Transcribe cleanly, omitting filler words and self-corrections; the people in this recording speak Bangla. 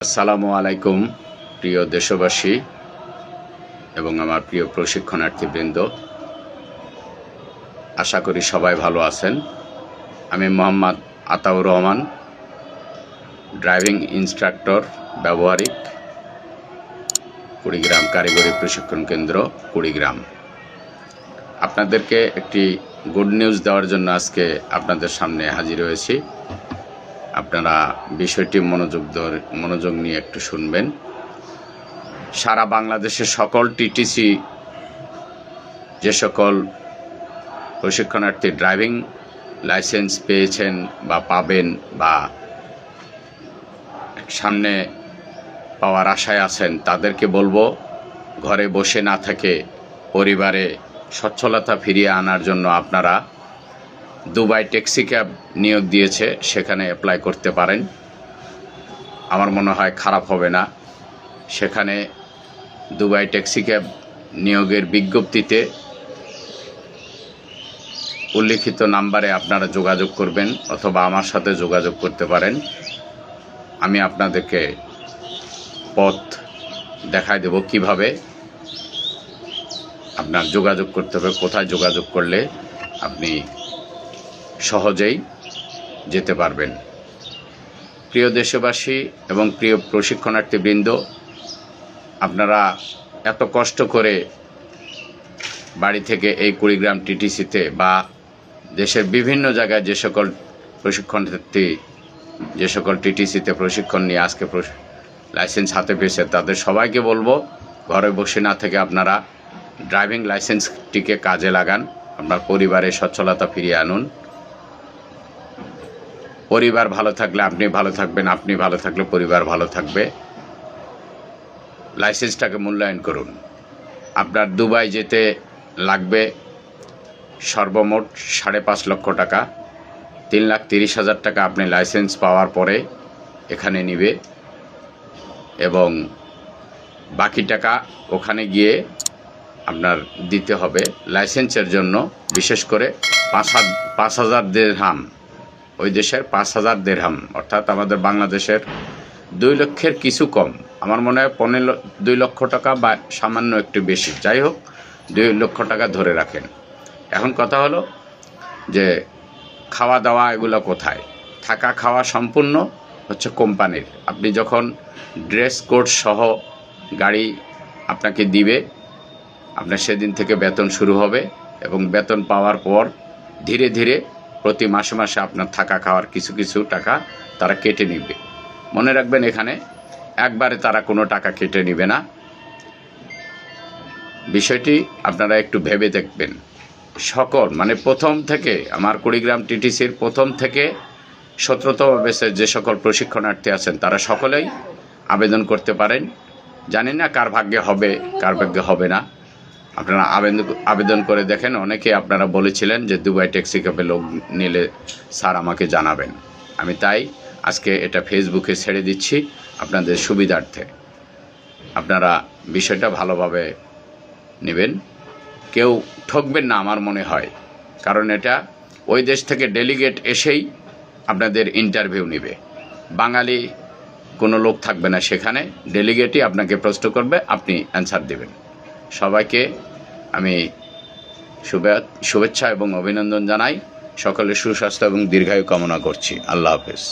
আসসালামু আলাইকুম প্রিয় দেশবাসী এবং আমার প্রিয় প্রশিক্ষণার্থীবৃন্দ, আশা করি সবাই ভালো আছেন। আমি মোহাম্মদ আতাউর রহমান, ড্রাইভিং ইনস্ট্রাক্টর ব্যবহারিক, কুড়িগ্রাম কারিগরি প্রশিক্ষণ কেন্দ্র কুড়িগ্রাম। আপনাদেরকে একটি গুড নিউজ দেওয়ার জন্য আজকে আপনাদের সামনে হাজির হয়েছি। আপনারা বিষয়টি মনোযোগ নিয়ে একটু শুনবেন। সারা বাংলাদেশের সকল টিটিসি যে সকল প্রশিক্ষণার্থী ড্রাইভিং লাইসেন্স পেয়েছেন বা পাবেন বা সামনে পাওয়ার আশায় আছেন, তাদেরকে বলবো, ঘরে বসে না থেকে পরিবারে সচ্ছলতা ফিরিয়ে আনার জন্য আপনারা দুবাই ট্যাক্সি ক্যাব নিয়োগ দিয়েছে, সেখানে অ্যাপ্লাই করতে পারেন। আমার মনে হয় খারাপ হবে না। সেখানে দুবাই ট্যাক্সি ক্যাব নিয়োগের বিজ্ঞপ্তিতে উল্লিখিত নাম্বারে আপনারা যোগাযোগ করবেন অথবা আমার সাথে যোগাযোগ করতে পারেন। আমি আপনাদেরকে পথ দেখায় দেব কিভাবে আপনার যোগাযোগ করতে হবে, কোথায় যোগাযোগ করলে আপনি সহজেই যেতে পারবেন। প্রিয় দেশবাসী এবং প্রিয় প্রশিক্ষণার্থীবৃন্দ, আপনারা এত কষ্ট করে বাড়ি থেকে এই কুড়িগ্রাম টিটিসিতে বা দেশের বিভিন্ন জায়গায় যে সকল প্রশিক্ষণার্থী যে সকল টিটিসিতে প্রশিক্ষণ নিয়ে আজকে লাইসেন্স হাতে পেয়েছে, তাদের সবাইকে বলবো, ঘরে বসে না থেকে আপনারা ড্রাইভিং লাইসেন্সটিকে কাজে লাগান, আপনার পরিবারের সচ্ছলতা ফিরিয়ে আনুন। পরিবার ভালো থাকলে আপনি ভালো থাকবেন, আপনি ভালো থাকলে পরিবার ভালো থাকবে। লাইসেন্সটাকে মূল্যায়ন করুন। আপনার দুবাই যেতে লাগবে সর্বমোট 5.5 লক্ষ টাকা। 3,30,000 টাকা আপনি লাইসেন্স পাওয়ার পরে এখানে নিবে এবং বাকি টাকা ওখানে গিয়ে আপনার দিতে হবে লাইসেন্সের জন্য। বিশেষ করে 5,000 দিরহাম, ওই দেশের 5,000 দিরহাম, অর্থাৎ আমাদের বাংলাদেশের 2 লক্ষের কিছু কম। আমার মনে হয় 2 লক্ষ টাকা বা সামান্য একটু বেশি, যাই হোক 2 লক্ষ টাকা ধরে রাখেন। এখন কথা হলো যে খাওয়া দাওয়া এগুলো কোথায়? থাকা খাওয়া সম্পূর্ণ হচ্ছে কোম্পানির। আপনি যখন ড্রেস কোড সহ গাড়ি আপনাকে দিবে, আপনার সেদিন থেকে বেতন শুরু হবে এবং বেতন পাওয়ার পর ধীরে ধীরে প্রতি মাসে মাসে আপনার থাকা খাওয়ার কিছু কিছু টাকা তারা কেটে নেবে। মনে রাখবেন, এখানে একবারে তারা কোনো টাকা কেটে নেবে না। বিষয়টি আপনারা একটু ভেবে দেখবেন। সকল প্রথম থেকে আমার কুড়িগ্রাম টিটিসির প্রথম থেকে 17তম ব্যাচের যে সকল প্রশিক্ষণার্থী আছেন, তারা সকলেই আবেদন করতে পারেন। জানি না কার ভাগ্যে হবে কার ভাগ্যে হবে না। আপনারা আবেদন করে দেখেন। অনেকে আপনারা বলেছিলেন যে দুবাই ট্যাক্সি ক্যাবে লোক নিলে স্যার আমাকে জানাবেন। আমি তাই আজকে এটা ফেসবুকে ছেড়ে দিচ্ছি আপনাদের সুবিধার্থে। আপনারা বিষয়টা ভালোভাবে নেবেন, কেউ ঠকবেন না আমার মনে হয়, কারণ এটা ওই দেশ থেকে ডেলিগেট এসেই আপনাদের ইন্টারভিউ নেবে। বাঙালি কোনো লোক থাকবে না সেখানে, ডেলিগেটই আপনাকে প্রশ্ন করবে, আপনি অ্যান্সার দেবেন। সবাইকে আমি শুভেচ্ছা এবং অভিনন্দন জানাই। সকলের সুস্বাস্থ্য এবং দীর্ঘায়ু কামনা করছি। আল্লাহ হাফেজ।